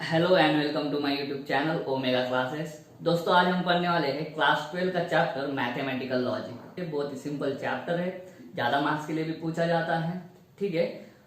Hello and welcome to my YouTube channel Omega classes. दोस्तों आज हम पढ़ने वाले हैं क्लास 12 का चैप्टर मैथमेटिकल लॉजिक। ये बहुत ही सिंपल चैप्टर है, ज़्यादा मार्क्स के लिए भी पूछा जाता है। ठीक है,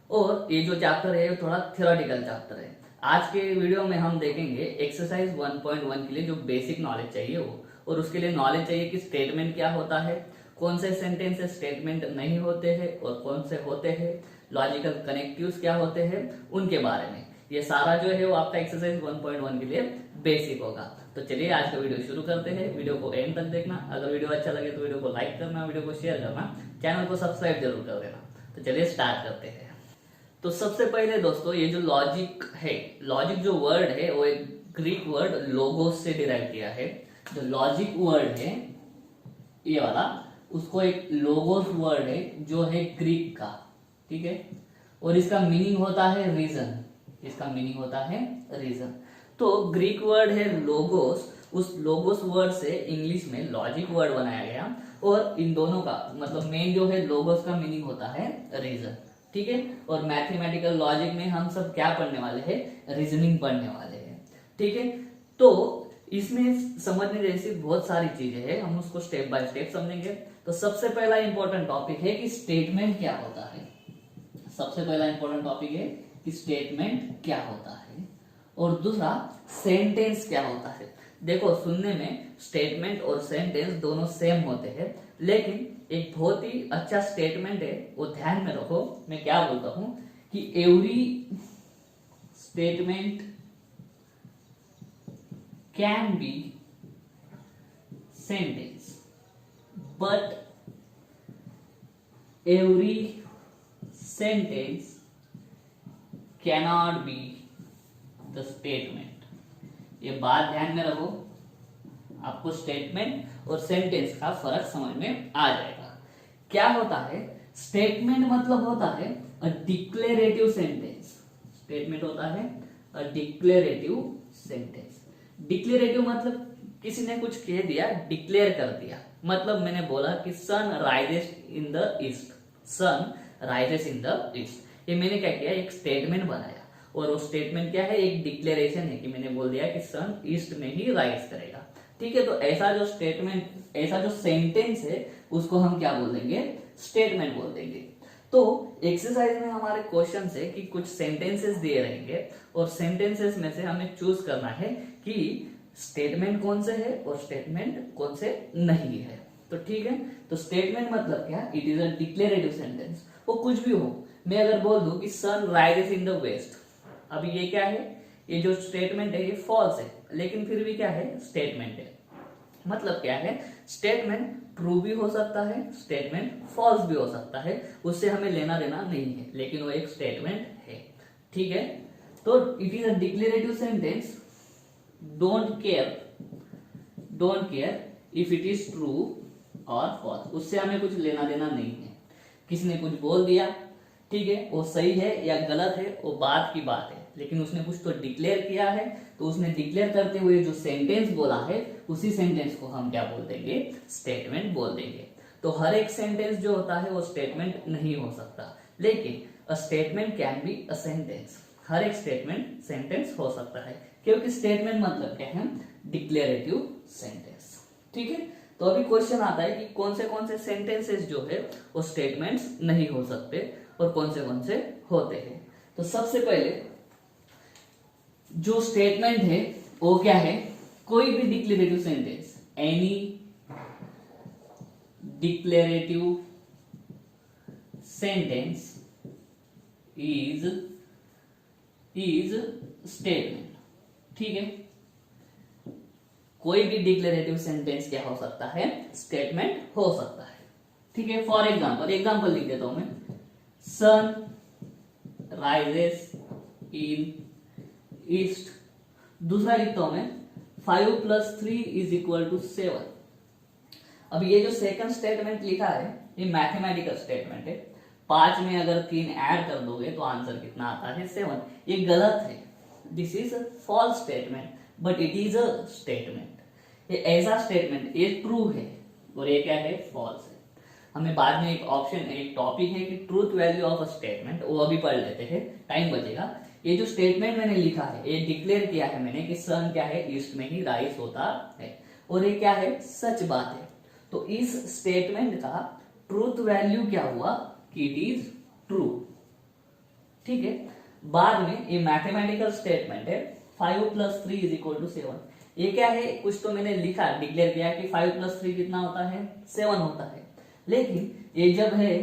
और ये जो चैप्टर है वो थोड़ा थ्योरेटिकल चैप्टर है। आज के वीडियो में हम देखेंगे एक्सरसाइज 1.1 के लिए जो बेसिक नॉलेज चाहिए वो, और उसके लिए नॉलेज चाहिए कि स्टेटमेंट क्या होता है, कौन से सेंटेंस स्टेटमेंट नहीं होते हैं और कौन से होते हैं, लॉजिकल कनेक्टिव्स क्या होते हैं, उनके बारे में। ये सारा जो है वो आपका एक्सरसाइज 1.1 के लिए बेसिक होगा। तो चलिए आज का वीडियो शुरू करते हैं। वीडियो को एंड तक देखना। अगर वीडियो अच्छा लगे तो वीडियो को लाइक करना, वीडियो को शेयर करना, चैनल को सब्सक्राइब जरूर कर देना। तो चलिए स्टार्ट करते हैं। तो सबसे पहले दोस्तों ये जो लॉजिक है, लॉजिक जो वर्ड है वो एक ग्रीक वर्ड लोगोस से डिराइव किया है। जो लॉजिक वर्ड है ये वाला, उसको एक लोगोस वर्ड है जो है ग्रीक का। ठीक है, और इसका मीनिंग होता है रीजन। इसका मीनिंग होता है रीजन। तो ग्रीक वर्ड है लोगोस, उस लोगोस वर्ड से इंग्लिश में लॉजिक वर्ड बनाया गया, और इन दोनों का मतलब मेन जो है लोगोस का मीनिंग होता है रीजन। ठीक है, और मैथमेटिकल लॉजिक में हम सब क्या पढ़ने वाले हैं, रीजनिंग पढ़ने वाले हैं। ठीक है, तो इसमें समझने जैसी बहुत सारी चीजें हैं, हम उसको स्टेप बाय स्टेप समझेंगे। तो सबसे पहला इंपॉर्टेंट टॉपिक है कि स्टेटमेंट क्या होता है। सबसे पहला इंपॉर्टेंट टॉपिक है कि स्टेटमेंट क्या होता है, और दूसरा सेंटेंस क्या होता है। देखो सुनने में स्टेटमेंट और सेंटेंस दोनों सेम होते हैं, लेकिन एक बहुत ही अच्छा स्टेटमेंट है वो ध्यान में रखो। मैं क्या बोलता हूं कि every statement can B sentence but every sentence cannot be the statement। ये बात ध्यान में रखो, आपको स्टेटमेंट और सेंटेंस का फर्क समझ में आ जाएगा। क्या होता है स्टेटमेंट, मतलब होता है अ डिक्लेरेटिव सेंटेंस। स्टेटमेंट होता है अ डिक्लेरेटिव सेंटेंस। डिक्लेरेटिव मतलब किसी ने कुछ कह दिया, डिक्लेयर कर दिया। मतलब मैंने बोला कि sun rises in the east, sun rises in the east. ये मैंने क्या किया, एक स्टेटमेंट बनाया, और वो स्टेटमेंट क्या है, एक डिक्लेरेशन है कि मैंने बोल दिया कि सन ईस्ट में ही राइज करेगा। ठीक है, तो ऐसा जो स्टेटमेंट, ऐसा जो सेंटेंस है उसको हम क्या बोल देंगे, स्टेटमेंट बोल देंगे। तो एक्सरसाइज में हमारे क्वेश्चन है कि कुछ सेंटेंसेस दिए रहेंगे, और सेंटेंसेस में से हमें चूज करना है कि स्टेटमेंट कौन से है और स्टेटमेंट कौन से नहीं है। तो ठीक है, तो स्टेटमेंट मतलब क्या, it is a declarative sentence. वो कुछ भी हो, मैं अगर बोल दूं कि sun rises in the west, अभी ये क्या है, ये जो स्टेटमेंट है ये फॉल्स है, लेकिन फिर भी क्या है, स्टेटमेंट है। मतलब क्या है, स्टेटमेंट ट्रू भी हो सकता है, स्टेटमेंट फॉल्स भी हो सकता है, उससे हमें लेना देना नहीं है, लेकिन वो एक स्टेटमेंट है। ठीक है, तो it is a declarative sentence, don't care if it is true और फॉल्स, उससे हमें कुछ लेना देना नहीं है। किसी ने कुछ बोल दिया, ठीक है, वो सही है या गलत है वो बात की बात है, लेकिन उसने कुछ तो डिक्लेयर किया है, तो उसने डिक्लेयर करते हुए जो सेंटेंस बोला है उसी सेंटेंस को हम क्या बोल देंगे, स्टेटमेंट बोल देंगे। तो हर एक सेंटेंस जो होता है वो स्टेटमेंट नहीं हो सकता, लेकिन a statement can be a sentence. हर एक स्टेटमेंट सेंटेंस हो सकता है, क्योंकि स्टेटमेंट मतलब क्या है, डिक्लेरेटिव सेंटेंस। ठीक है, तो अभी क्वेश्चन आता है कि कौन से सेंटेंसेस जो है वो स्टेटमेंट्स नहीं हो सकते और कौन से होते हैं। तो सबसे पहले जो स्टेटमेंट है वो क्या है, कोई भी declarative sentence, any declarative sentence is statement. ठीक है, कोई भी डिक्लेरेटिव सेंटेंस क्या हो सकता है, स्टेटमेंट हो सकता है। ठीक है, फॉर एग्जाम्पल लिख देता हूं मैं, सन राइजेस इन ईस्ट। दूसरा लिखता हूं मैं, 5 + 3 = 7। अब ये जो सेकंड स्टेटमेंट लिखा है ये मैथमेटिकल स्टेटमेंट है। 5 में अगर 3 ऐड कर दोगे तो आंसर कितना आता है, 7। ये गलत है, this is false statement, but it is a statement. ये ऐसा स्टेटमेंट, ये ट्रू है और ये क्या है, फॉल्स है। हमें बाद में एक ऑप्शन, एक टॉपिक है कि truth value of a statement, वो अभी पढ़ लेते हैं, टाइम बचेगा। ये जो स्टेटमेंट मैंने लिखा है, ये डिक्लेयर किया है मैंने कि सन क्या है, ईस्ट में ही राइज होता है, और ये क्या है, सच बात है। तो इस स्टेटमेंट का ट्रूथ वैल्यू क्या हुआ कि इट इज ट्रू। ठीक है, बाद में ये मैथमेटिकल स्टेटमेंट है 5 + 3 = 7। ये क्या है, कुछ तो मैंने लिखा, डिक्लेयर किया कि 5 + 3 कितना होता है, 7 होता है, लेकिन ये जब है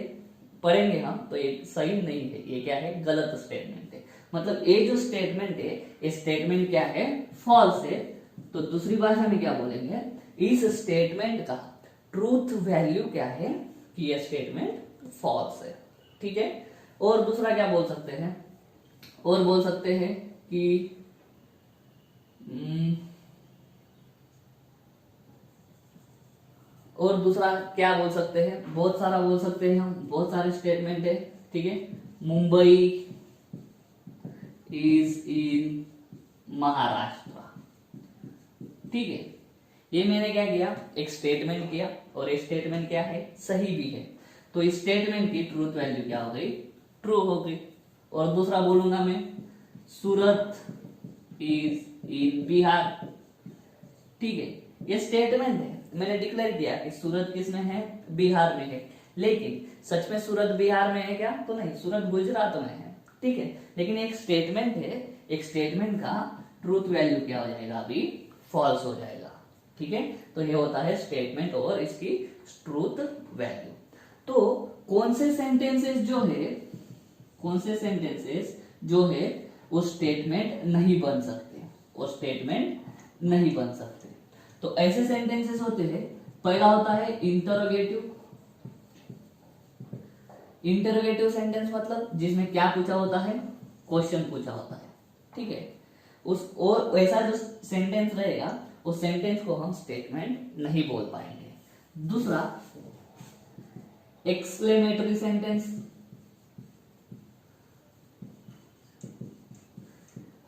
पढ़ेंगे हम तो ये सही नहीं है, ये क्या है, गलत स्टेटमेंट है। मतलब ये जो स्टेटमेंट है, ये स्टेटमेंट क्या है, फॉल्स है। तो दूसरी भाषा में क्या बोलेंगे, इस स्टेटमेंट का ट्रूथ वैल्यू क्या है कि ये स्टेटमेंट फॉल्स है। ठीक है, और दूसरा क्या बोल सकते हैं, और बोल सकते हैं कि और दूसरा क्या बोल सकते हैं, बहुत सारा बोल सकते हैं हम, बहुत सारे स्टेटमेंट है। ठीक है, मुंबई इज इन महाराष्ट्र। ठीक है, ये मैंने क्या किया, एक स्टेटमेंट किया, और ये स्टेटमेंट क्या है, सही भी है। तो इस स्टेटमेंट की ट्रूथ वैल्यू क्या हो गई, ट्रू हो गई। और दूसरा बोलूंगा मैं, सूरत इज इन बिहार। ठीक है, ये स्टेटमेंट है, मैंने डिक्लेयर किया कि सूरत किस में है, बिहार में है, लेकिन सच में सूरत बिहार में है क्या, तो नहीं, सूरत गुजरात में है। ठीक है, लेकिन एक स्टेटमेंट है, एक स्टेटमेंट का ट्रूथ वैल्यू क्या हो जाएगा, अभी फॉल्स हो जाएगा। ठीक है, तो ये होता है स्टेटमेंट और इसकी ट्रूथ वैल्यू। तो कौन से सेंटेंसेस जो है, कौन से सेंटेंसेस जो है वो स्टेटमेंट नहीं बन सकते, वो स्टेटमेंट नहीं बन सकते। तो ऐसे सेंटेंसेस होते हैं, पहला होता है इंटरोगेटिव। इंटरोगेटिव सेंटेंस मतलब जिसमें क्या पूछा होता है, क्वेश्चन पूछा होता है। ठीक है, उस और वैसा जो सेंटेंस रहेगा उस सेंटेंस को हम स्टेटमेंट नहीं बोल पाएंगे। दूसरा एक्सक्लेमेटरी सेंटेंस।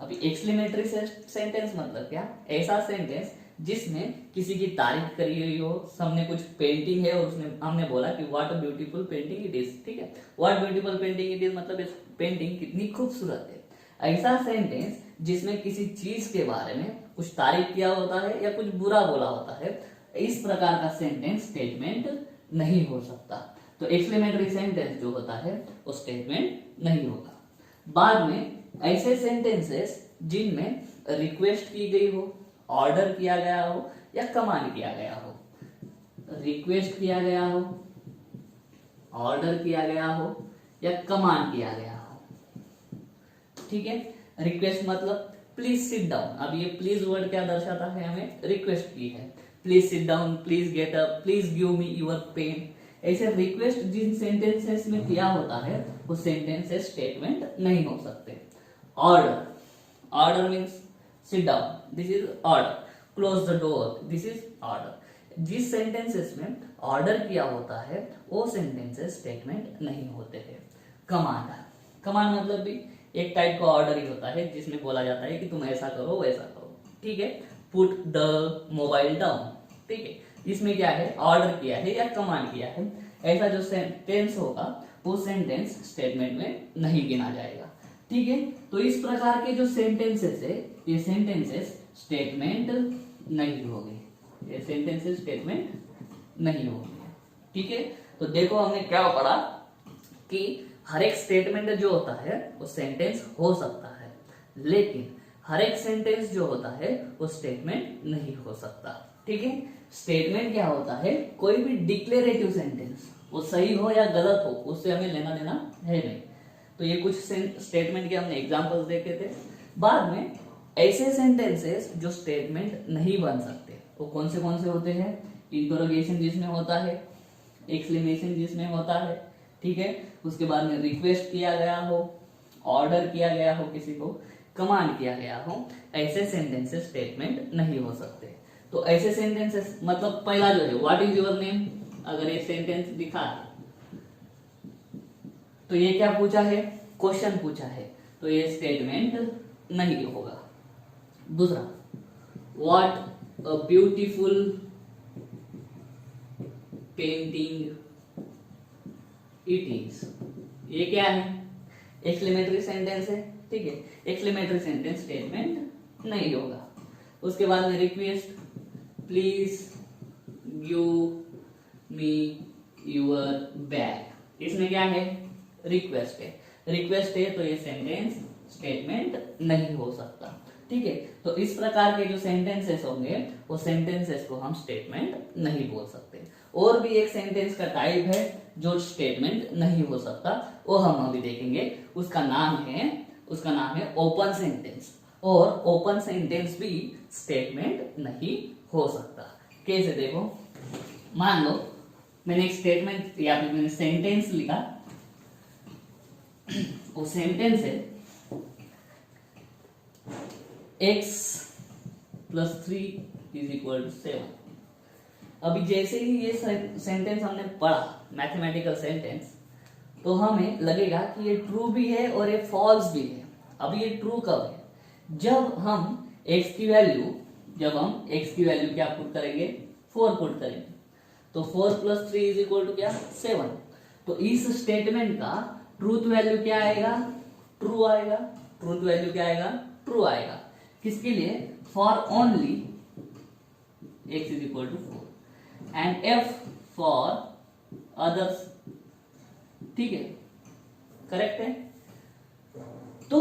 अभी एक्सक्लेमेटरी सेंटेंस मतलब क्या, ऐसा सेंटेंस जिसमें किसी की तारीफ करी हुई हो, हमने कुछ पेंटिंग है और उसने हमने बोला कि what a beautiful painting it is. ठीक है, what beautiful painting it is मतलब इस पेंटिंग कितनी खूबसूरत है। ऐसा सेंटेंस जिसमें किसी चीज के बारे में कुछ तारीफ किया होता है या कुछ बुरा बोला होता है, इस प्रकार का सेंटेंस स्टेटमेंट नहीं हो सकता। तो एक्सक्लेमेटरी सेंटेंस जो होता है वो स्टेटमेंट नहीं होगा। बाद में ऐसे सेंटेंसेस जिनमें रिक्वेस्ट की गई हो, ऑर्डर किया गया हो या कमांड किया गया हो, रिक्वेस्ट किया गया हो, ऑर्डर किया गया हो या कमांड किया गया हो। ठीक है, रिक्वेस्ट मतलब प्लीज सिट डाउन। अब ये प्लीज वर्ड क्या दर्शाता है, हमें रिक्वेस्ट की है, please sit down, please get up, please give me your pen. ऐसे रिक्वेस्ट जिन सेंटेंसेस में किया होता है वो सेंटेंसेस स्टेटमेंट नहीं हो सकते। Order, order means sit down, this is order, close the door, this is order. जिस सेंटेंसेस में ऑर्डर किया होता है वो सेंटेंसेस स्टेटमेंट नहीं होते हैं। कमांड, कमांड मतलब भी एक टाइप का ऑर्डर ही होता है जिसमें बोला जाता है कि तुम ऐसा करो वैसा करो। ठीक है, पुट द मोबाइल डाउन। ठीक है, इसमें क्या है, ऑर्डर किया है या कमांड किया है। ऐसा जो सेंटेंस होगा वो सेंटेंस स्टेटमेंट में नहीं गिना जाएगा। ठीक है, तो इस प्रकार के जो सेंटेंसेस है ये सेंटेंसेस स्टेटमेंट नहीं होंगे, ये सेंटेंसेस स्टेटमेंट नहीं होंगे। ठीक है, तो देखो हमने क्या पढ़ा कि हर एक स्टेटमेंट जो होता है वो सेंटेंस हो सकता है, लेकिन हर एक सेंटेंस जो होता है वो स्टेटमेंट नहीं हो सकता। ठीक है, स्टेटमेंट क्या होता है, कोई भी डिक्लेरेटिव सेंटेंस, वो सही हो या गलत हो उससे हमें लेना देना है नहीं। तो ये कुछ स्टेटमेंट के हमने एग्जांपल्स देखे थे। बाद में ऐसे सेंटेंसेस जो स्टेटमेंट नहीं बन सकते वो कौन से होते हैं, इंटरोगेशन जिसमें होता है, एक्सक्लेमेशन जिसमें होता है, ठीक है, उसके बाद में रिक्वेस्ट किया गया हो, ऑर्डर किया गया हो, किसी को कमांड किया गया हो, ऐसे सेंटेंसेस स्टेटमेंट नहीं हो सकते। तो ऐसे सेंटेंसेस मतलब पहला जो है व्हाट इज योर नेम, अगर ये सेंटेंस दिखा है तो ये क्या पूछा है, क्वेश्चन पूछा है, तो ये स्टेटमेंट नहीं होगा। दूसरा, what a beautiful painting it is, ये क्या है, एक्सक्लेमेटरी सेंटेंस है, ठीक है, एक्सक्लेमेटरी सेंटेंस स्टेटमेंट नहीं होगा। उसके बाद में request, please give me your bag, इसमें क्या है, रिक्वेस्ट है। रिक्वेस्ट है तो ये सेंटेंस स्टेटमेंट नहीं हो सकता। ठीक है, तो इस प्रकार के जो सेंटेंसेस होंगे वो सेंटेंसेस को हम स्टेटमेंट नहीं बोल सकते। और भी एक सेंटेंस का टाइप है जो स्टेटमेंट नहीं हो सकता, वो हम अभी देखेंगे। उसका नाम है ओपन सेंटेंस। और ओपन सेंटेंस भी स्टेटमेंट नहीं हो सकता। कैसे, देखो, मान लो मैंने एक स्टेटमेंट या फिर मैंने सेंटेंस लिखा, वो सेंटेंस है x + 3 = 7। अभी जैसे ही ये सेंटेंस हमने पढ़ा, मैथमेटिकल सेंटेंस, तो हमें लगेगा कि ये ट्रू भी है और ये फॉल्स भी है। अब ये ट्रू कब है, जब हम x की वैल्यू क्या पुट करेंगे, 4 पुट करेंगे। तो 4 + 3 = क्या, 7। तो इस स्टेटमेंट का ट्रूथ वैल्यू क्या आएगा, ट्रू आएगा। ट्रूथ वैल्यू क्या आएगा, ट्रू आएगा। किसके लिए, for only x = 4 and f for others. ठीक है, करेक्ट है। तो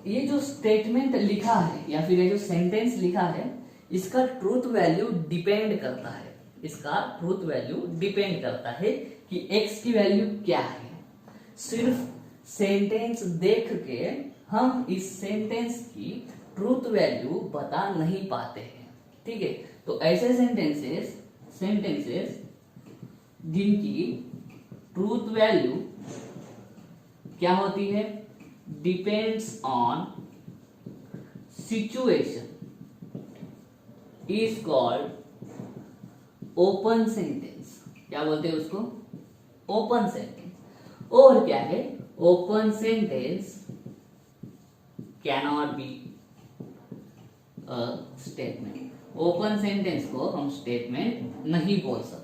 ये जो स्टेटमेंट लिखा है या फिर ये जो सेंटेंस लिखा है, इसका ट्रूथ वैल्यू डिपेंड करता है। इसका ट्रूथ वैल्यू डिपेंड करता है कि x की वैल्यू क्या है। सिर्फ सेंटेंस देख के हम इस सेंटेंस की ट्रूथ वैल्यू बता नहीं पाते हैं। ठीक है, तो ऐसे सेंटेंसेस जिनकी ट्रूथ वैल्यू क्या होती है, depends on situation, is called open sentence. क्या बोलते हैं उसको, ओपन सेंटेंस। और क्या है, open sentence cannot be a statement. Open sentence को हम स्टेटमेंट नहीं बोल सकते।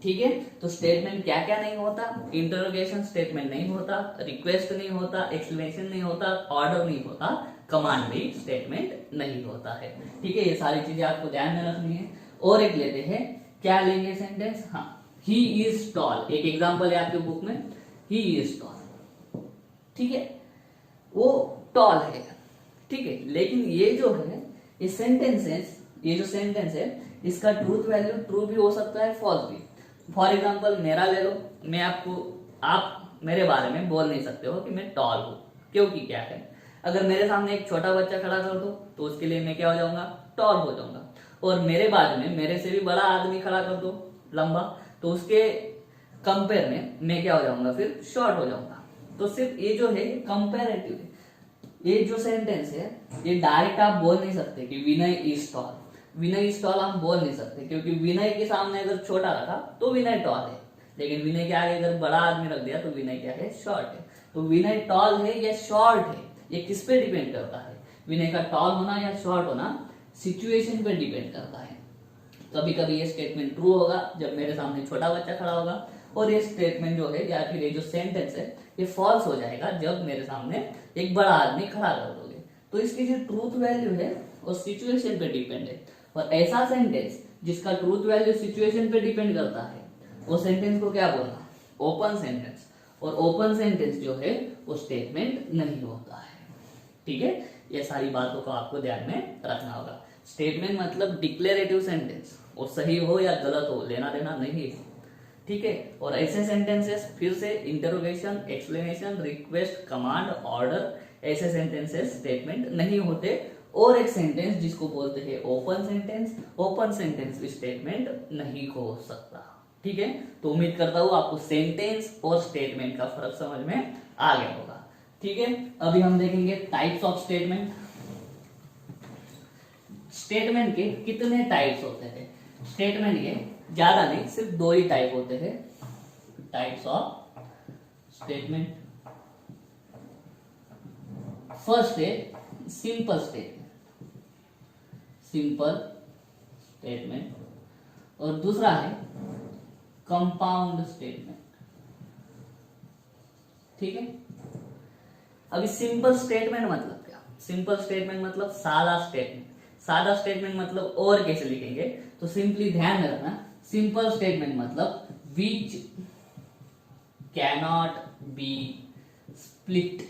ठीक है, तो स्टेटमेंट क्या क्या नहीं होता, इंटरोगेशन स्टेटमेंट नहीं होता, रिक्वेस्ट नहीं होता, एक्सप्लेनेशन नहीं होता, ऑर्डर नहीं होता, कमांड भी स्टेटमेंट नहीं होता है। ठीक है, ये सारी चीजें आपको ध्यान में रखनी है। और एक लेते हैं, क्या लेंगे सेंटेंस, हाँ, ही इज टॉल। एक एग्जांपल है आपके बुक में, ही इज टॉल। ठीक है, वो टॉल है। ठीक है, लेकिन ये जो है, ये जो सेंटेंस है, इसका ट्रूथ वैल्यू ट्रू भी हो सकता है, फॉल्स भी। फॉर एग्जाम्पल मेरा ले लो, आप मेरे बारे में बोल नहीं सकते हो कि मैं टॉल हूं, क्योंकि क्या है, अगर मेरे सामने एक छोटा बच्चा खड़ा कर दो तो उसके लिए मैं क्या हो जाऊंगा, टॉल हो जाऊंगा। और मेरे बाजू में मेरे से भी बड़ा आदमी खड़ा कर दो, लंबा, तो उसके कंपेयर में मैं क्या हो जाऊंगा, फिर शॉर्ट हो जाऊंगा। तो सिर्फ ये जो है कंपेरेटिव है। ये जो सेंटेंस है, ये डायरेक्ट आप बोल नहीं सकते कि Vinay is tall. Vinay is tall हम बोल नहीं सकते, क्योंकि विनय के सामने अगर छोटा रखा तो विनय टॉल है, लेकिन विनय के आगे अगर बड़ा आदमी रख दिया तो विनय क्या है, शॉर्ट है। तो विनय टॉल है या शॉर्ट है, ये किस पे डिपेंड करता है, विनय का टॉल होना या शॉर्ट होना सिचुएशन पे डिपेंड करता है। कभी कभी ये स्टेटमेंट ट्रू होगा जब मेरे सामने छोटा बच्चा खड़ा होगा, और ये स्टेटमेंट जो है या फिर ये जो सेंटेंस है ये फॉल्स हो जाएगा जब मेरे सामने एक बड़ा आदमी खड़ा कर दोगे। तो इसकी जो ट्रूथ वैल्यू है वो सिचुएशन पे डिपेंड है। और ऐसा सेंटेंस जिसका ट्रूथ वैल्यू सिचुएशन पे डिपेंड करता है, वो सेंटेंस को क्या बोलना, ओपन सेंटेंस। और ओपन सेंटेंस जो है वो स्टेटमेंट नहीं होता है। ठीक है, ये सारी बातों को आपको ध्यान में रखना होगा। स्टेटमेंट मतलब डिक्लेरेटिव सेंटेंस, वो सही हो या गलत हो लेना देना नहीं है। ठीक है, और ऐसे सेंटेंसेस फिर से interrogation, explanation, request, command, order, ऐसे सेंटेंसेस स्टेटमेंट नहीं होते। और एक सेंटेंस जिसको बोलते हैं open sentence, open sentence statement नहीं हो सकता। ठीक है, तो उम्मीद करता हूं आपको सेंटेंस और स्टेटमेंट का फर्क समझ में आ गया होगा। ठीक है, अभी हम देखेंगे टाइप्स ऑफ स्टेटमेंट। स्टेटमेंट के कितने टाइप्स होते हैं, स्टेटमेंट के ज्यादा नहीं, सिर्फ 2 ही टाइप होते हैं, टाइप्स ऑफ स्टेटमेंट। फर्स्ट है सिंपल स्टेटमेंट, और दूसरा है कंपाउंड स्टेटमेंट। ठीक है, अभी सिंपल स्टेटमेंट मतलब क्या? सिंपल स्टेटमेंट मतलब सादा स्टेटमेंट। सादा स्टेटमेंट मतलब और कैसे लिखेंगे? तो सिंपली ध्यान में रखना, सिंपल स्टेटमेंट मतलब विच कैनॉट बी स्प्लिट।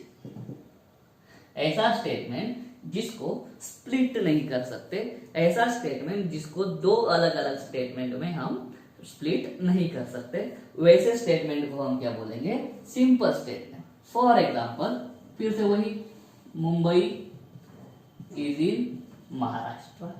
ऐसा स्टेटमेंट जिसको स्प्लिट नहीं कर सकते, ऐसा स्टेटमेंट जिसको दो अलग अलग स्टेटमेंट में हम स्प्लिट नहीं कर सकते, वैसे स्टेटमेंट को हम क्या बोलेंगे? Simple statement. फॉर एग्जाम्पल फिर से वही, मुंबई इज इन महाराष्ट्र।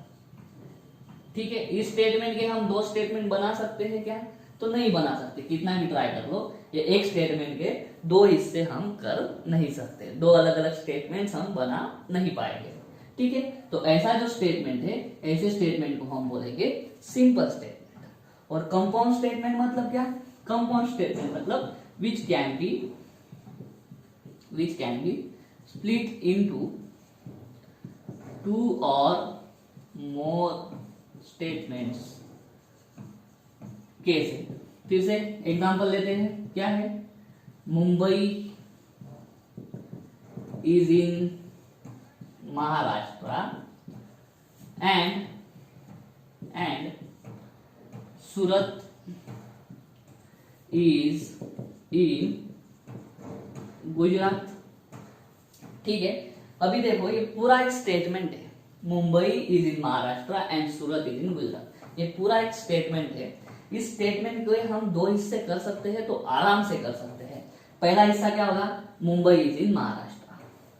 ठीक है, इस स्टेटमेंट के हम दो स्टेटमेंट बना सकते हैं क्या? तो नहीं बना सकते, कितना भी ट्राई कर लो, ये एक स्टेटमेंट के दो हिस्से हम कर नहीं सकते, दो अलग अलग स्टेटमेंट्स हम बना नहीं पाएंगे। ठीक है, तो ऐसा जो स्टेटमेंट है, ऐसे स्टेटमेंट को हम बोलेंगे सिंपल स्टेटमेंट। और कंपाउंड स्टेटमेंट मतलब क्या? कंपाउंड स्टेटमेंट मतलब which can be split into two और मोर स्टेटमेंट्स। कैसे? फिर से एग्जांपल लेते हैं, क्या है? Mumbai is in Maharashtra and Surat is in Gujarat. ठीक है, अभी देखो ये पूरा एक स्टेटमेंट है, Mumbai is in Maharashtra and Surat is in Gujarat. ये पूरा एक स्टेटमेंट है। इस स्टेटमेंट को हम दो हिस्से कर सकते हैं, तो आराम से कर सकते हैं। पहला हिस्सा क्या होगा? Mumbai is in Maharashtra.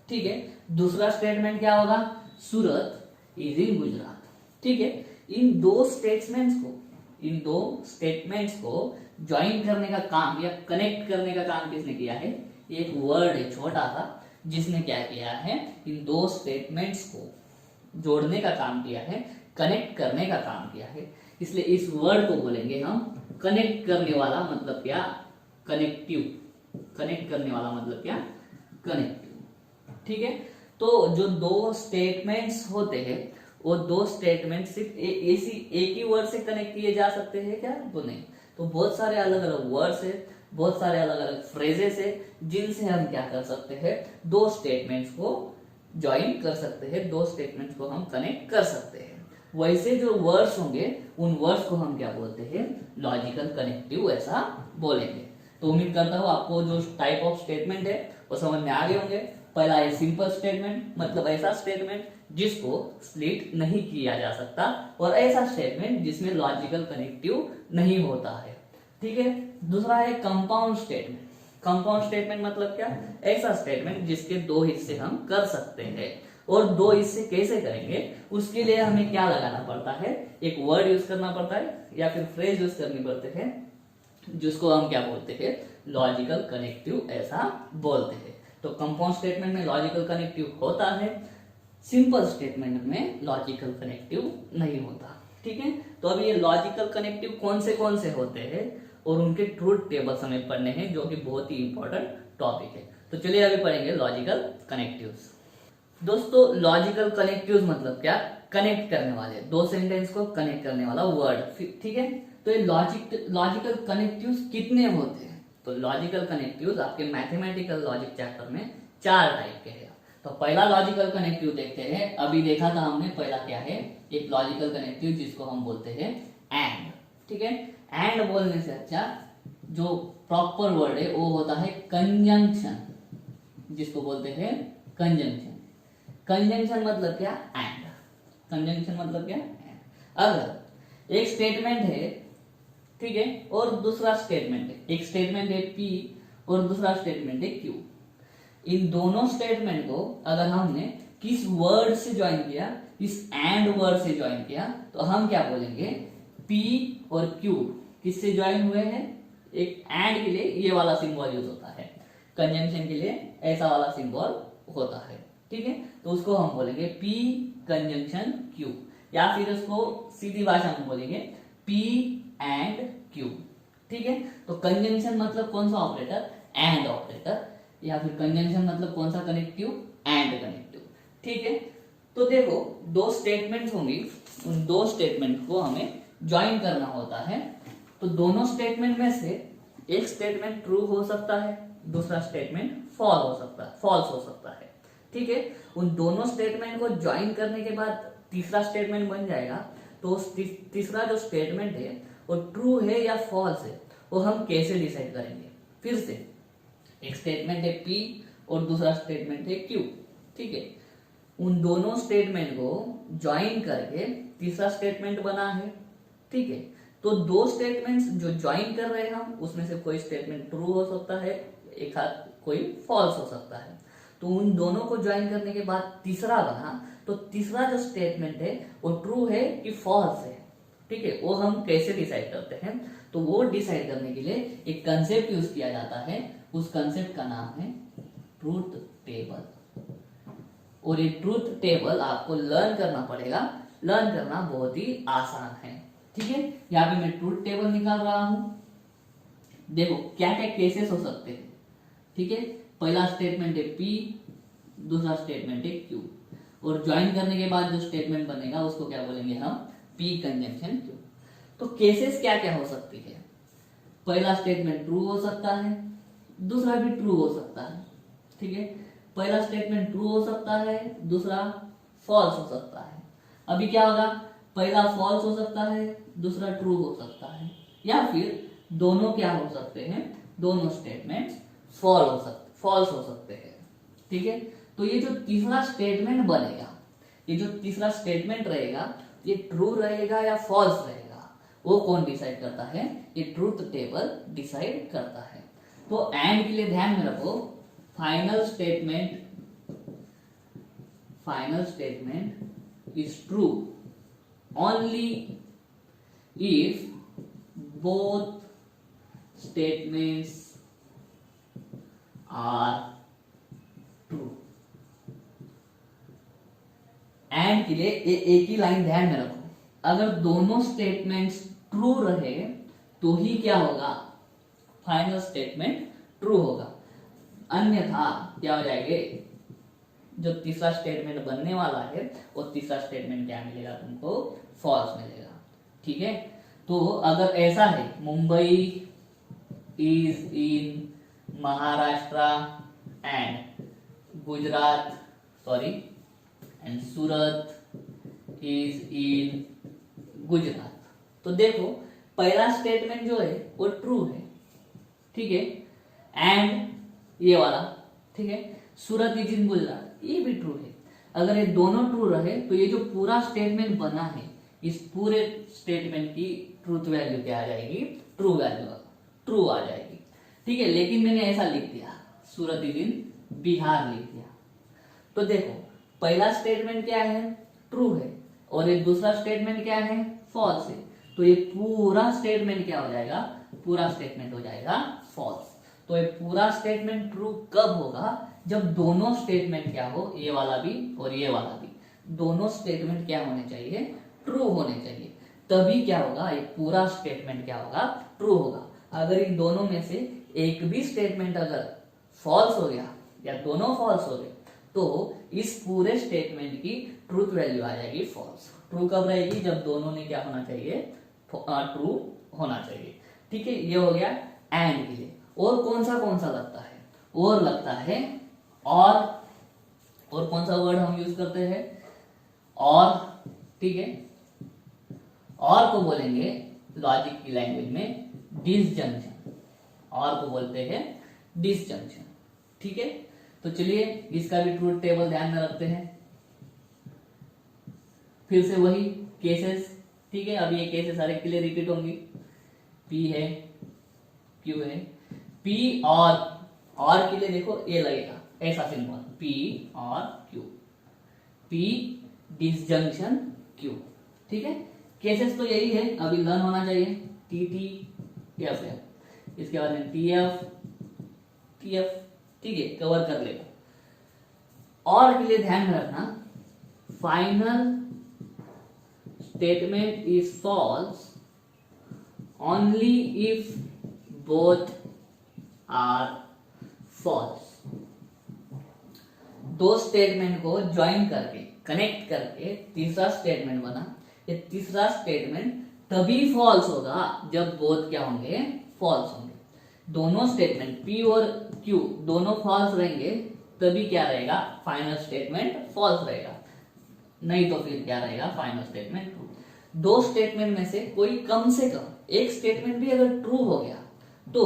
ठीक है, दूसरा स्टेटमेंट क्या होगा? सूरत इज इन गुजरात। ठीक है, इन दो स्टेटमेंट्स को ज्वाइन करने का काम या कनेक्ट करने का काम किसने किया है? एक वर्ड है छोटा सा, जिसने क्या किया है? इन दो स्टेटमेंट्स को जोड़ने का काम किया है, कनेक्ट करने का काम किया है। इसलिए इस वर्ड को बोलेंगे हम कनेक्ट करने वाला। मतलब क्या? कनेक्टिव। कनेक्ट करने वाला मतलब क्या? कनेक्टिव। ठीक है, तो जो दो स्टेटमेंट्स होते हैं, वो दो स्टेटमेंट सिर्फ एक ही वर्ड से कनेक्ट किए जा सकते हैं क्या? तो नहीं, तो बहुत सारे अलग अलग वर्ड्स है, बहुत सारे अलग अलग फ्रेजेस है, जिनसे हम क्या कर सकते हैं? दो स्टेटमेंट्स को ज्वाइन कर सकते हैं, दो स्टेटमेंट्स को हम कनेक्ट कर सकते हैं। वैसे जो वर्ड्स होंगे, उन वर्ड्स को हम क्या बोलते हैं? लॉजिकल कनेक्टिव, ऐसा बोलेंगे। तो उम्मीद करता हूँ आपको जो टाइप ऑफ स्टेटमेंट है वो समझ में आ गए होंगे। पहला है सिंपल स्टेटमेंट, मतलब ऐसा स्टेटमेंट जिसको स्प्लिट नहीं किया जा सकता, और ऐसा स्टेटमेंट जिसमें लॉजिकल कनेक्टिव नहीं होता है। ठीक है, दूसरा है कंपाउंड स्टेटमेंट। कंपाउंड स्टेटमेंट मतलब क्या? ऐसा स्टेटमेंट जिसके दो हिस्से हम कर सकते हैं, और दो हिस्से कैसे करेंगे उसके लिए हमें क्या लगाना पड़ता है? एक वर्ड यूज करना पड़ता है या फिर फ्रेज यूज करनी पड़ते हैं, जिसको हम क्या बोलते हैं? लॉजिकल कनेक्टिव, ऐसा बोलते हैं। तो कंपाउंड स्टेटमेंट में लॉजिकल कनेक्टिव होता है, सिंपल स्टेटमेंट में लॉजिकल कनेक्टिव नहीं होता। ठीक है, तो अभी ये लॉजिकल कनेक्टिव कौन से होते हैं और उनके ट्रूथ टेबल्स हमें पढ़ने हैं, जो कि बहुत ही इंपॉर्टेंट टॉपिक है। तो चलिए अभी पढ़ेंगे लॉजिकल कनेक्टिव्स। दोस्तों, लॉजिकल कनेक्टिव्स मतलब क्या? कनेक्ट करने वाले, दो सेंटेंस को कनेक्ट करने वाला वर्ड। ठीक है, तो ये लॉजिकल कनेक्टिव्स कितने होते हैं? तो लॉजिकल कनेक्टिव्स आपके मैथमेटिकल लॉजिक चैप्टर में 4 टाइप के हैं। तो पहला लॉजिकल कनेक्टिव देखते हैं। अभी देखा था हमने, पहला क्या है? एक लॉजिकल कनेक्टिव जिसको हम बोलते हैं एंड। ठीक है, एंड बोलने से अच्छा जो प्रॉपर वर्ड है वो होता है कंजंक्शन, जिसको बोलते हैं कंजंक्शन। कंजंक्शन मतलब क्या? एंड। कंजंक्शन मतलब क्या? एंड। अगर एक स्टेटमेंट है, ठीक है, और दूसरा स्टेटमेंट है, एक स्टेटमेंट है P और दूसरा स्टेटमेंट है Q, इन दोनों स्टेटमेंट को अगर हमने किस वर्ड से ज्वाइन किया? इस एंड वर्ड से ज्वाइन किया, तो हम क्या बोलेंगे? P और Q किससे ज्वाइन हुए हैं? एक एंड के लिए ये वाला सिंबल यूज होता है, कंजंक्शन के लिए ऐसा वाला सिंबल होता है। ठीक है, तो उसको हम बोलेंगे P कंजंक्शन Q, या फिर उसको सीधी भाषा में बोलेंगे P एंड Q। ठीक है, तो कंजंक्शन मतलब कौन सा ऑपरेटर? एंड ऑपरेटर, या फिर कंजंक्शन मतलब कौन सा कनेक्टिव? And connective. ठीक है, तो देखो दो स्टेटमेंट्स होंगी, उन दो स्टेटमेंट को हमें ज्वाइन करना होता है। तो दोनों स्टेटमेंट में से एक स्टेटमेंट ट्रू हो सकता है दूसरा स्टेटमेंट फॉल्स हो सकता है। ठीक है, उन दोनों स्टेटमेंट को ज्वाइन करने के बाद तीसरा स्टेटमेंट बन जाएगा। तो उस तीसरा जो स्टेटमेंट है वो ट्रू है या फॉल्स है वो हम कैसे डिसाइड करेंगे। फिर से एक स्टेटमेंट है P और दूसरा स्टेटमेंट है Q। ठीक है, उन दोनों स्टेटमेंट को ज्वाइन करके तीसरा स्टेटमेंट बना है। ठीक है, तो दो स्टेटमेंट्स जो ज्वाइन कर रहे हैं हम, उसमें से कोई स्टेटमेंट ट्रू हो सकता है, एक आध कोई फॉल्स हो सकता है। तो उन दोनों को ज्वाइन करने के बाद तीसरा बना, तो तीसरा जो स्टेटमेंट है वो ट्रू है कि फॉल्स है। ठीक है, वो हम कैसे डिसाइड करते हैं, तो वो डिसाइड करने के लिए एक कंसेप्ट यूज किया जाता है। उस कंसेप्ट का नाम है ट्रूथ टेबल। और ये ट्रूथ टेबल आपको लर्न करना पड़ेगा। लर्न करना बहुत ही आसान है। ठीक है, यहाँ पे मैं ट्रूथ टेबल निकाल रहा हूं। देखो क्या क्या केसेस हो सकते हैं। ठीक है, पहला स्टेटमेंट है P, दूसरा स्टेटमेंट है Q, और ज्वाइन करने के बाद जो स्टेटमेंट बनेगा उसको क्या बोलेंगे हम, P कंजंक्शन Q। तो केसेस क्या क्या हो सकती है। पहला स्टेटमेंट ट्रू हो सकता है, दूसरा भी ट्रू हो सकता है। ठीक है, पहला स्टेटमेंट ट्रू हो सकता है, दूसरा फॉल्स हो सकता है। अभी क्या होगा, पहला फॉल्स हो सकता है, दूसरा ट्रू हो सकता है, या फिर दोनों क्या हो सकते हैं, दोनों स्टेटमेंट्स फॉल्स हो सकते हैं। ठीक है, तो ये जो तीसरा स्टेटमेंट बनेगा, ये जो तीसरा स्टेटमेंट रहेगा, ये ट्रू रहेगा या फॉल्स रहेगा, वो कौन डिसाइड करता है, ये ट्रूथ टेबल डिसाइड करता है। तो एंड के लिए ध्यान में रखो, final statement is true only if both statements are true. And के लिए एक ही लाइन ध्यान में रखो, अगर दोनों स्टेटमेंट्स ट्रू रहे तो ही क्या होगा, फाइनल स्टेटमेंट ट्रू होगा। अन्यथा क्या हो जाएंगे, जो तीसरा स्टेटमेंट बनने वाला है वो तीसरा स्टेटमेंट क्या मिलेगा तुमको, फॉल्स मिलेगा। ठीक है, तो अगर ऐसा है, Mumbai is in Maharashtra and and Surat is in Gujarat, तो देखो पहला स्टेटमेंट जो है वो ट्रू है। ठीक है, एंड ये वाला, ठीक है, सूरत इज इन गुजरात, ये भी ट्रू है। अगर ये दोनों ट्रू रहे तो ये जो पूरा स्टेटमेंट बना है, इस पूरे स्टेटमेंट की ट्रूथ वैल्यू क्या आ जाएगी, ट्रू आ जाएगी। ठीक है, लेकिन मैंने ऐसा लिख दिया, सूरत इज इन बिहार लिख दिया, तो देखो पहला स्टेटमेंट क्या है, ट्रू है, और ये दूसरा स्टेटमेंट क्या है, फॉल्स है। तो ये पूरा स्टेटमेंट क्या हो जाएगा, पूरा स्टेटमेंट हो जाएगा फॉल्स। तो ये पूरा स्टेटमेंट ट्रू कब होगा, जब दोनों स्टेटमेंट क्या हो, ये वाला भी और ये वाला भी, दोनों स्टेटमेंट क्या होने चाहिए, ट्रू होने चाहिए। तभी क्या होगा, ये पूरा स्टेटमेंट क्या होगा, ट्रू होगा। अगर इन दोनों में से एक भी स्टेटमेंट अगर फॉल्स हो गया या दोनों फॉल्स हो गए, तो इस पूरे स्टेटमेंट की ट्रूथ वैल्यू आ जाएगी फॉल्स। ट्रू कब रहेगी, जब दोनों ने क्या होना चाहिए, ट्रू होना चाहिए। ठीक है, ये हो गया एंड के लिए। और कौन सा लगता है, और लगता है और कौन सा वर्ड हम यूज करते हैं, और। ठीक है, और को बोलेंगे लॉजिक की लैंग्वेज में डिसजंक्शन, और को बोलते हैं डिसजंक्शन। ठीक है, तो चलिए इसका भी ट्रूथ टेबल ध्यान में रखते हैं। फिर से वही केसेस। ठीक है, अब ये केसेस सारे के लिए रिपीट होंगी। P है, Q है, P और के लिए देखो ए लगेगा, ऐसा सिंबल, P और Q, P डिसजंक्शन Q। ठीक है, केसेस तो यही है, अभी लर्न होना चाहिए। TT F है, इसके बाद में TF। ठीक है, कवर कर लेगा। और के लिए ध्यान में रखना, final statement is false only if both are false. दो स्टेटमेंट को ज्वाइन करके, कनेक्ट करके तीसरा स्टेटमेंट बना। ये तीसरा स्टेटमेंट तभी फॉल्स होगा जब बोथ क्या होंगे, फॉल्स होंगे। दोनों स्टेटमेंट P और Q दोनों फॉल्स रहेंगे तभी क्या रहेगा, फाइनल स्टेटमेंट फॉल्स रहेगा, नहीं तो फिर क्या रहेगा, फाइनल स्टेटमेंट ट्रू। दो स्टेटमेंट में से कोई कम से कम एक स्टेटमेंट भी अगर ट्रू हो गया तो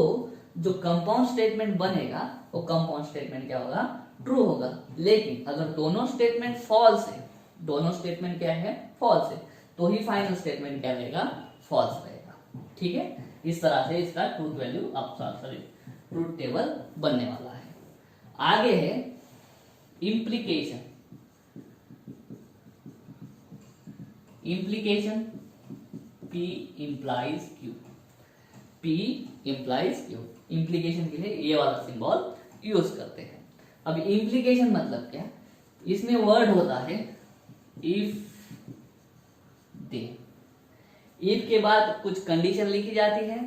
जो कंपाउंड स्टेटमेंट बनेगा वो कंपाउंड स्टेटमेंट क्या होगा, ट्रू होगा। लेकिन अगर दोनों स्टेटमेंट फॉल्स है, दोनों स्टेटमेंट क्या है, फॉल्स है, तो ही फाइनल स्टेटमेंट क्या रहेगा, फॉल्स रहेगा। ठीक है, इस तरह से इसका ट्रूथ वैल्यू ट्रूथ टेबल बनने वाला है। आगे है implication. Implication P implies Q, P implies Q। Implication के लिए ये वाला सिंबल यूज करते हैं। अब इम्प्लीकेशन मतलब क्या, इसमें वर्ड होता है इफ दे, इफ के बाद कुछ कंडीशन लिखी जाती है,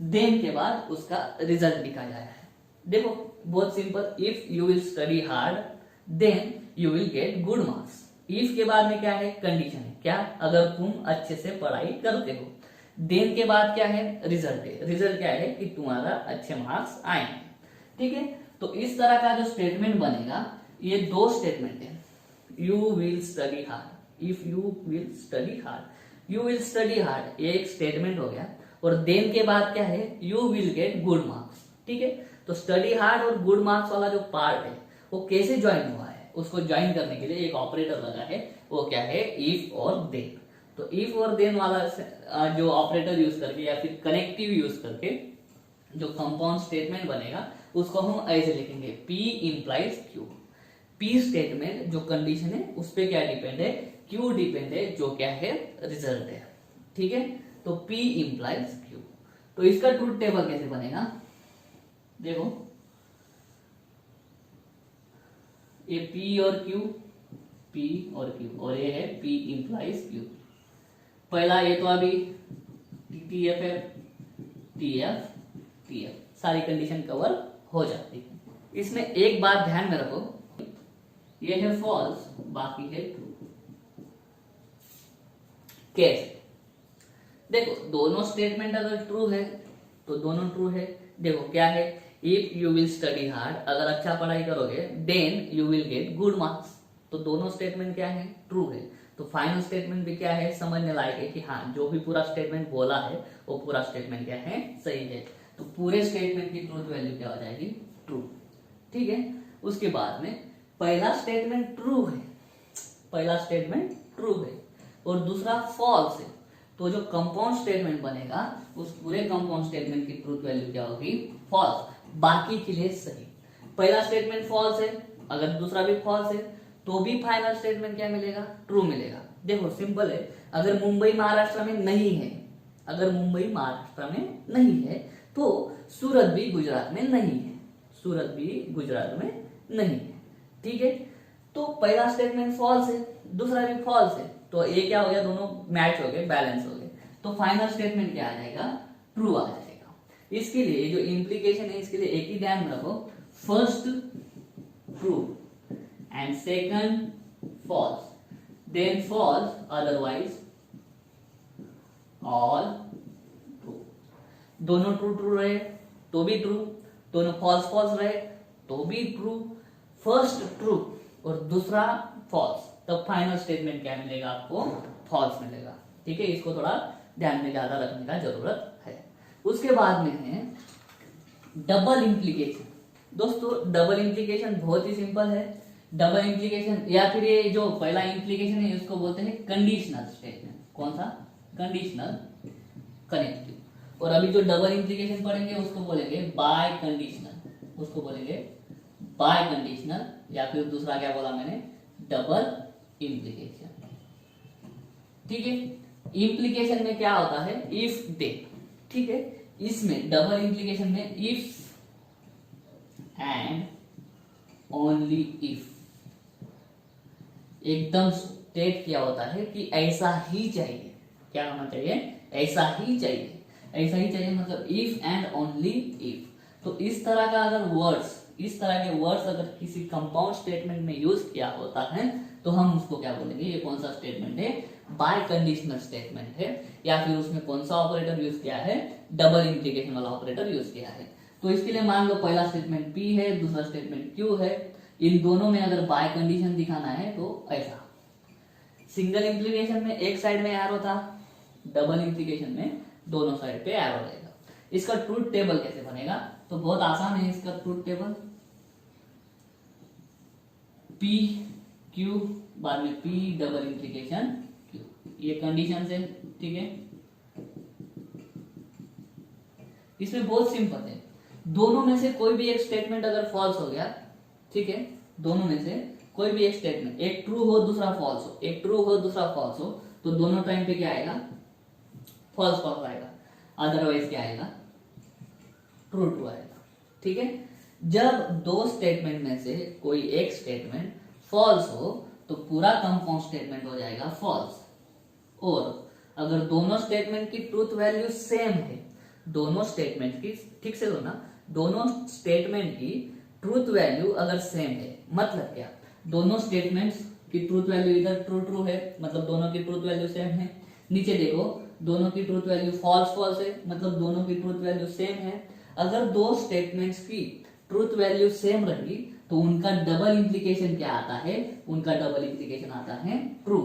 देन के बाद उसका रिजल्ट लिखा जाता है। देखो बहुत simple, if you will study hard then you will get good marks. If के बाद में क्या है, कंडीशन है, क्या, अगर तुम अच्छे से पढ़ाई करते हो। देन के बाद क्या है, रिजल्ट है, रिजल्ट क्या है कि तुम्हारा अच्छे मार्क्स आएंगे। ठीक है, तो इस तरह का जो स्टेटमेंट बनेगा, ये दो स्टेटमेंट है, you will study hard, if you will study hard, you will study hard, ये एक स्टेटमेंट हो गया, और देन के बाद क्या है, you will get good marks. ठीक है, तो स्टडी हार्ड और गुड मार्क्स वाला जो पार्ट है वो कैसे ज्वाइन हुआ है, उसको ज्वाइन करने के लिए एक ऑपरेटर लगा है, वो क्या है, इफ और देन। तो इफ और देन वाला जो ऑपरेटर यूज करके या फिर कनेक्टिव यूज करके जो कंपाउंड स्टेटमेंट बनेगा उसको हम ऐसे लिखेंगे, P implies Q। P statement जो कंडीशन है उस पर क्या डिपेंड है, Q डिपेंड है, जो क्या है, रिजल्ट है। ठीक है, तो P implies Q। तो इसका ट्रूथ टेबल कैसे बनेगा, देखो ये P और Q, P और Q, और ये है P implies Q। पहला ये तो अभी TTF है, TF, TF सारी कंडीशन कवर हो जाती है। इसमें एक बात ध्यान में रखो, ये है फॉल्स, बाकी है ट्रू। कैसे, देखो दोनों स्टेटमेंट अगर ट्रू है तो दोनों ट्रू है। देखो क्या है, if you will study hard, अगर अच्छा पढ़ाई करोगे, then you will get good marks, तो दोनों स्टेटमेंट क्या है, ट्रू है। तो फाइनल स्टेटमेंट भी क्या है, समझने लायक है कि हाँ जो भी पूरा स्टेटमेंट बोला है वो पूरा स्टेटमेंट क्या है, सही है। तो पूरे स्टेटमेंट की ट्रूथ वैल्यू क्या हो जाएगी, ट्रू। ठीक है, उसके बाद में पहला स्टेटमेंट ट्रू है, पहला स्टेटमेंट ट्रू है और दूसरा फॉल्स है, तो जो कंपाउंड स्टेटमेंट बनेगा उस पूरे कंपाउंड स्टेटमेंट की ट्रूथ वैल्यू क्या होगी, फॉल्स, बाकी के लिए सही। पहला स्टेटमेंट फॉल्स है, अगर दूसरा भी फॉल्स है तो भी फाइनल स्टेटमेंट क्या मिलेगा, ट्रू मिलेगा। देखो सिंपल है, अगर मुंबई महाराष्ट्र में नहीं है, अगर मुंबई महाराष्ट्र में नहीं है तो सूरत भी गुजरात में नहीं है, सूरत भी गुजरात में नहीं है। ठीक है, तो पहला स्टेटमेंट फॉल्स है, दूसरा भी फॉल्स है, तो ये क्या हो गया, दोनों मैच हो गए, बैलेंस हो गए, तो फाइनल स्टेटमेंट क्या आ जाएगा, ट्रू आ जाएगा। इसके लिए जो इम्प्लीकेशन है इसके लिए एक ही ध्यान रखो, first true and second false, then false, otherwise all true। दोनों ट्रू ट्रू रहे तो भी ट्रू, दोनों फॉल्स फॉल्स रहे तो भी ट्रू, फर्स्ट ट्रू और दूसरा फॉल्स, तब फाइनल स्टेटमेंट क्या मिलेगा आपको, फॉल्स मिलेगा। ठीक है, इसको थोड़ा ध्यान में ज्यादा रखने का जरूरत है। उसके बाद में है डबल इंप्लीकेशन। दोस्तों डबल इंप्लीकेशन बहुत ही सिंपल है। डबल इंप्लीकेशन या फिर ये जो पहला इंप्लीकेशन है उसको बोलते हैं कंडीशनल स्टेटमेंट। कौन सा, कंडीशनल कनेक्टिव। और अभी जो डबल इंप्लीकेशन पढ़ेंगे उसको बोलेंगे बाय कंडीशनल, उसको बोलेंगे बाय कंडीशनल, या फिर दूसरा क्या बोला मैंने, डबल इंप्लीकेशन। ठीक है, इंप्लीकेशन में क्या होता है, इफ दे। ठीक है, इसमें डबल इंप्लीकेशन में इफ एंड ओनली इफ एकदम स्टेट किया होता है कि ऐसा ही चाहिए, क्या होना चाहिए, ऐसा ही चाहिए, ऐसा ही चाहिए, मतलब इफ एंड ओनली इफ। तो इस तरह का अगर वर्ड्स, इस तरह के वर्ड्स अगर किसी कंपाउंड स्टेटमेंट में यूज किया होता है तो हम उसको क्या बोलेंगे, ये कौन सा स्टेटमेंट है, बाय कंडीशनल स्टेटमेंट है, या फिर उसमें कौन सा ऑपरेटर यूज किया है, डबल इंप्लीकेशन वाला ऑपरेटर यूज किया है। तो इसके लिए मान लो पहला स्टेटमेंट P है, दूसरा स्टेटमेंट Q है। इन दोनों में अगर बाय कंडीशन दिखाना है तो ऐसा, सिंगल इंप्लीकेशन में एक साइड में एरो था, डबल इंप्लीकेशन में दोनों साइड पे एरो रहेगा। इसका ट्रूथ टेबल कैसे बनेगा? तो बहुत आसान है इसका ट्रूथ टेबल। P Q बाद में P डबल इंप्लीकेशन Q, ये कंडीशन है, ठीक है। इसमें बहुत सिंपल है, दोनों में से कोई भी एक स्टेटमेंट अगर फॉल्स हो गया, ठीक है, दोनों में से कोई भी एक स्टेटमेंट, एक ट्रू हो दूसरा फॉल्स हो, एक ट्रू हो दूसरा फॉल्स हो, तो दोनों टाइम पे क्या आएगा? फॉल्स फॉल्स आएगा, अदरवाइज क्या आएगा? ट्रू ट्रू आएगा, ठीक है। जब दो स्टेटमेंट में से कोई एक स्टेटमेंट फॉल्स हो तो पूरा कंपाउंड स्टेटमेंट हो जाएगा फॉल्स। और अगर दोनों स्टेटमेंट की ट्रूथ वैल्यू सेम है, दोनों स्टेटमेंट की, ठीक से सुनना, दोनों स्टेटमेंट की ट्रूथ वैल्यू अगर सेम है, मतलब क्या? दोनों स्टेटमेंट्स की ट्रूथ वैल्यू इधर ट्रू ट्रू है, मतलब दोनों की ट्रूथ वैल्यू सेम है। नीचे देखो, दोनों की ट्रूथ वैल्यू फॉल्स फॉल्स है, मतलब दोनों की ट्रूथ वैल्यू सेम है। अगर दो स्टेटमेंट्स की ट्रूथ वैल्यू सेम रही तो उनका डबल इंप्लीकेशन क्या आता है? उनका डबल इंप्लीकेशन आता है ट्रू।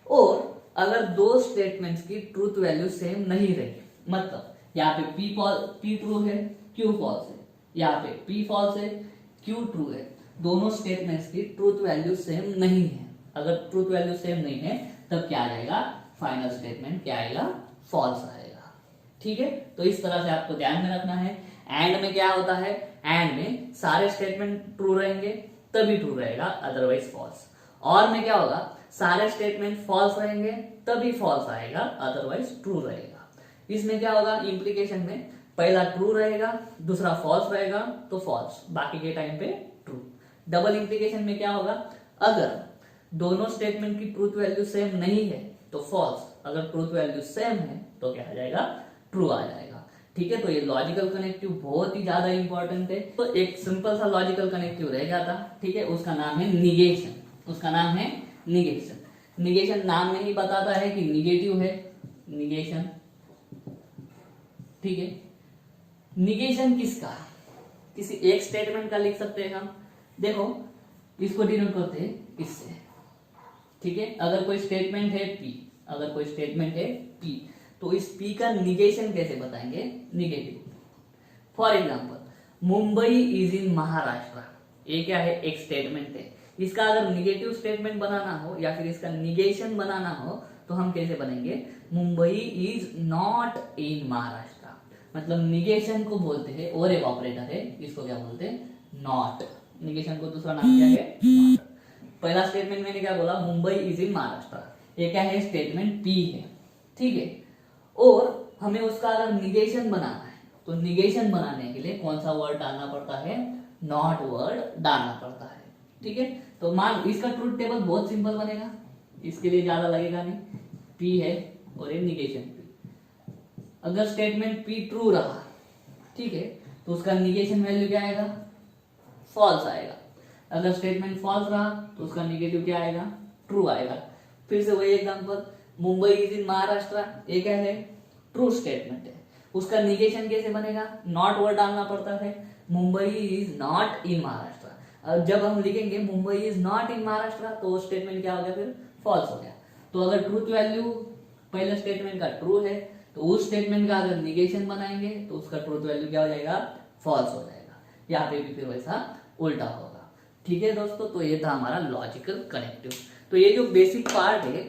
और अगर दो स्टेटमेंट्स की ट्रूथ वैल्यू सेम नहीं रही, मतलब यहाँ पे P ट्रू है, Q फॉल्स है, यहाँ पे P फॉल्स है, Q ट्रू है, दोनों स्टेटमेंट्स की ट्रूथ वैल्यू सेम नहीं है। अगर ट्रूथ वैल्यू सेम नहीं है तब क्या आ जाएगा? फाइनल स्टेटमेंट क्या आएगा? फॉल्स आएगा, ठीक है। तो इस तरह से आपको ध्यान में रखना है। एंड में क्या होता है? एंड में सारे स्टेटमेंट ट्रू रहेंगे तभी ट्रू रहेगा, अदरवाइज फॉल्स। और में क्या होगा? सारे स्टेटमेंट फॉल्स रहेंगे तभी फॉल्स आएगा, अदरवाइज ट्रू रहेगा। इसमें क्या होगा? इंप्लीकेशन में पहला ट्रू रहेगा, दूसरा फॉल्स रहेगा तो फॉल्स, बाकी के टाइम पे ट्रू। डबल इंप्लीकेशन में क्या होगा? अगर दोनों स्टेटमेंट की ट्रूथ वैल्यू सेम नहीं है तो फॉल्स, अगर ट्रूथ वैल्यू सेम है तो क्या आ जाएगा? ट्रू आ जाएगा, ठीक है। तो ये लॉजिकल कनेक्टिव बहुत ही ज्यादा इंपॉर्टेंट है। तो एक सिंपल सा लॉजिकल कनेक्टिव रह जाता, ठीक है, उसका नाम है निगेशन। उसका नाम है निगेशन। निगेशन नाम में ही बताता है कि निगेटिव है, निगेशन, ठीक है। निगेशन किसका? किसी एक स्टेटमेंट का लिख सकते हैं हम। देखो, इसको डिनोट करते हैं इससे, ठीक है। अगर कोई स्टेटमेंट है P, अगर कोई स्टेटमेंट है P, तो इस P का निगेशन कैसे बताएंगे? Negative. For example, Mumbai is in Maharashtra, ये क्या है? एक स्टेटमेंट है। इसका अगर निगेटिव स्टेटमेंट बनाना हो या फिर इसका निगेशन बनाना हो तो हम कैसे बनेंगे? Mumbai is not in Maharashtra, मतलब निगेशन को बोलते हैं, और एक ऑपरेटर है, इसको क्या बोलते हैं? नॉट। निगेशन को दूसरा नाम क्या है? नॉट। पहला स्टेटमेंट मैंने क्या बोला? मुंबई इज इन महाराष्ट्र, ये क्या है? स्टेटमेंट P है, ठीक है। और हमें उसका अगर निगेशन बनाना है तो निगेशन बनाने के लिए कौन सा वर्ड डालना पड़ता है? नॉट वर्ड डालना पड़ता है, ठीक है। तो मान इसका ट्रूथ टेबल बहुत सिंपल बनेगा, इसके लिए ज्यादा लगेगा नहीं। P है और ये निगेशन P। अगर स्टेटमेंट P ट्रू रहा, ठीक है, तो उसका निगेशन वैल्यू क्या आएगा? फॉल्स आएगा। अगर स्टेटमेंट फॉल्स रहा तो उसका निगेटिव क्या आएगा? ट्रू आएगा। फिर से वही example, Mumbai is in Maharashtra, ये क्या है? ट्रू स्टेटमेंट है। उसका निगेशन कैसे बनेगा? नॉट वर्ड डालना पड़ता है। Mumbai is not in Maharashtra. जब हम लिखेंगे Mumbai is not in Maharashtra तो स्टेटमेंट क्या हो गया? फिर फॉल्स हो गया। तो अगर ट्रूथ वैल्यू पहले स्टेटमेंट का ट्रू है तो उस स्टेटमेंट का अगर निगेशन बनाएंगे तो उसका ट्रूथ वैल्यू क्या हो जाएगा? फॉल्स हो जाएगा। यहाँ पे भी फिर वैसा उल्टा होगा, ठीक है दोस्तों। तो ये था हमारा लॉजिकल कनेक्टिव। तो ये जो बेसिक पार्ट है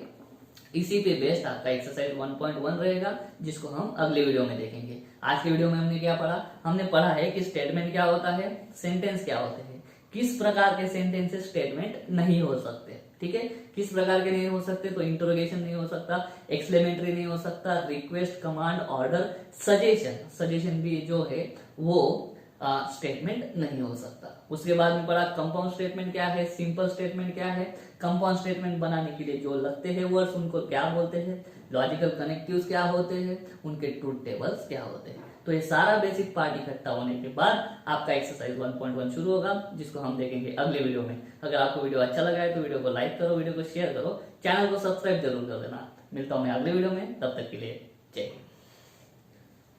इसी पे बेस्ड आपका एक्सरसाइज 1.1 रहेगा, जिसको हम अगले वीडियो में देखेंगे। आज के वीडियो में हमने क्या पढ़ा? हमने पढ़ा है कि स्टेटमेंट क्या होता है, सेंटेंस क्या होते हैं, किस प्रकार के सेंटेंसेस स्टेटमेंट नहीं हो सकते, ठीक है, किस प्रकार के नहीं हो सकते। तो इंटरोगेशन नहीं हो सकता, एक्सक्लेमेटरी नहीं हो सकता, रिक्वेस्ट, कमांड, ऑर्डर, सजेशन भी जो है वो स्टेटमेंट नहीं हो सकता। उसके बाद में पढ़ा कंपाउंड स्टेटमेंट क्या है, सिंपल स्टेटमेंट क्या है, कंपाउंड स्टेटमेंट बनाने के लिए जो लगते हैं वर्ड्स उनको क्या बोलते हैं, लॉजिकल कनेक्टिव्स क्या होते हैं, उनके ट्रूथ टेबल्स क्या होते हैं। तो ये सारा बेसिक पार्ट इकट्ठा होने के बाद आपका एक्सरसाइज 1.1 शुरू होगा, जिसको हम देखेंगे अगले वीडियो में। अगर आपको वीडियो अच्छा लगा है तो वीडियो को लाइक करो, वीडियो को शेयर करो, चैनल को सब्सक्राइब जरूर कर देना। मिलता हूं मैं अगले वीडियो में, तब तक के लिए जय हिंद।